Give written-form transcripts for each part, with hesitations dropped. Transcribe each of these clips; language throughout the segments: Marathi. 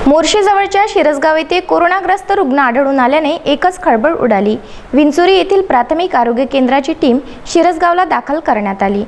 मोर्शीजवळच्या शिरसगाव येथे कोरोनाग्रस्त रुग्ण आढळून आल्याने एकच खळबळ उडाली। विंचुरी येथील प्राथमिक आरोग्य केंद्राची टीम शिरसगावला दाखल करण्यात आली।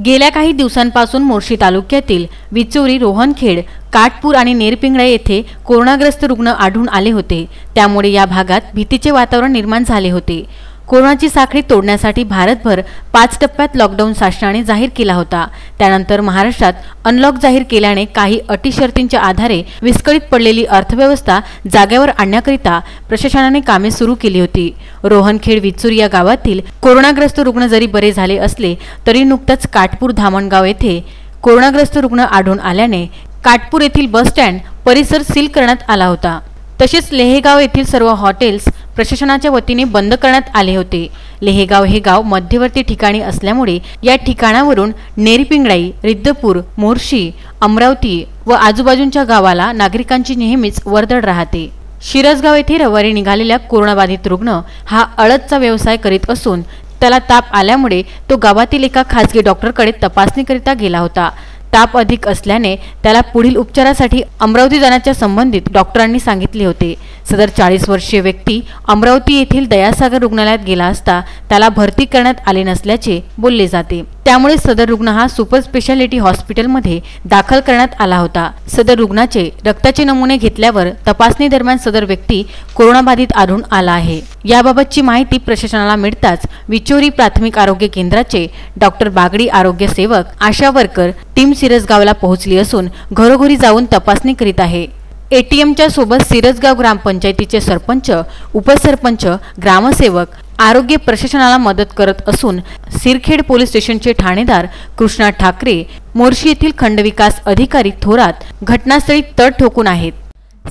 गेल्या काही दिवसांपासून मोर्शी तालुक्यातील विंचुरी, रोहनखेड, काटपूर आणि नेरपिंगळे येथे कोरोनाग्रस्त रुग्ण आढळून आले होते। त्यामुळे या भागात भीतीचे वातावरण निर्माण झाले होते। कोरोनाची साखळी तोडण्यासाठी भारतभर 5 टप्प्यात लॉकडाऊन शासनाने जाहीर केला होता। त्यानंतर महाराष्ट्रात अनलॉक जाहीर केल्याने काही अटी शर्तींच्या आधारे विस्कळीत पडलेली अर्थव्यवस्था जागेवर आणण्याकरिता प्रशासनाने कामे सुरू केली होती। रोहनखेड, विंचुरी या गावातील कोरोनाग्रस्त रुग्ण जरी बरे झाले असले तरी नुकताच काटपूर, धामणगाव येथे कोरोनाग्रस्त रुग्ण आढळून आल्याने काटपूर येथील बस स्टँड परिसर सील करण्यात आला होता। तसेच लेहेगाव येथील सर्व हॉटेल्स प्रशासनाच्या वतीने बंद करण्यात आले होते। लेहेगाव हे गाव मध्यवर्ती ठिकाणी असल्यामुळे या ठिकाणावरून नेरपिंगळाई, रिद्धपूर, मोर्शी, अमरावती व आजूबाजूच्या गावाला नागरिकांची नेहमीच वर्दळ राहते। शिरसगाव येथे रविवारी निघालेला कोरोनाबाधित रुग्ण हा अळदचा व्यवसाय करीत असून त्याला ताप आल्यामुळे तो गावातील एका खासगी डॉक्टरकडे तपासणीकरिता गेला होता। ताप अधिक असल्याने त्याला पुढील उपचारासाठी अमरावती जाण्याच्या संबंधित डॉक्टरांनी सांगितले होते। सदर 40 वर्षीय व्यक्ती अमरावती येथील दयासागर रुग्णालयात गेला असता त्याला भरती करण्यात आले नसल्याचे बोलले जाते। त्यामुळे सदर रुग्ण हा सुपर स्पेशालिटी हॉस्पिटलमध्ये दाखल करण्यात आला होता। सदर रुग्णाचे रक्ताचे नमुने घेतल्यावर तपासणी दरम्यान सदर व्यक्ती कोरोनाबाधित आढळून आला आहे। याबाबतची माहिती प्रशासनाला मिळताच विंचुरी प्राथमिक आरोग्य केंद्राचे डॉक्टर बागडी, आरोग्य सेवक, आशा वर्कर टीम शिरसगावला पोहोचली असून घरोघरी जाऊन तपासणी करीत आहे। एटीएमच्या सोबत शिरसगाव ग्रामपंचायतीचे सरपंच, उपसरपंच, ग्रामसेवक आरोग्य प्रशासनाला मदत करत असून सिरखेड पोलीस स्टेशनचे ठाणेदार कृष्णा ठाकरे, मोर्शी येथील खंडविकास अधिकारी थोरात घटनास्थळी तळ ठोकून आहेत।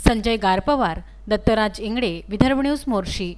संजय गारपवार, दत्तराज इंगळे, विदर्भ न्यूज, मोर्शी।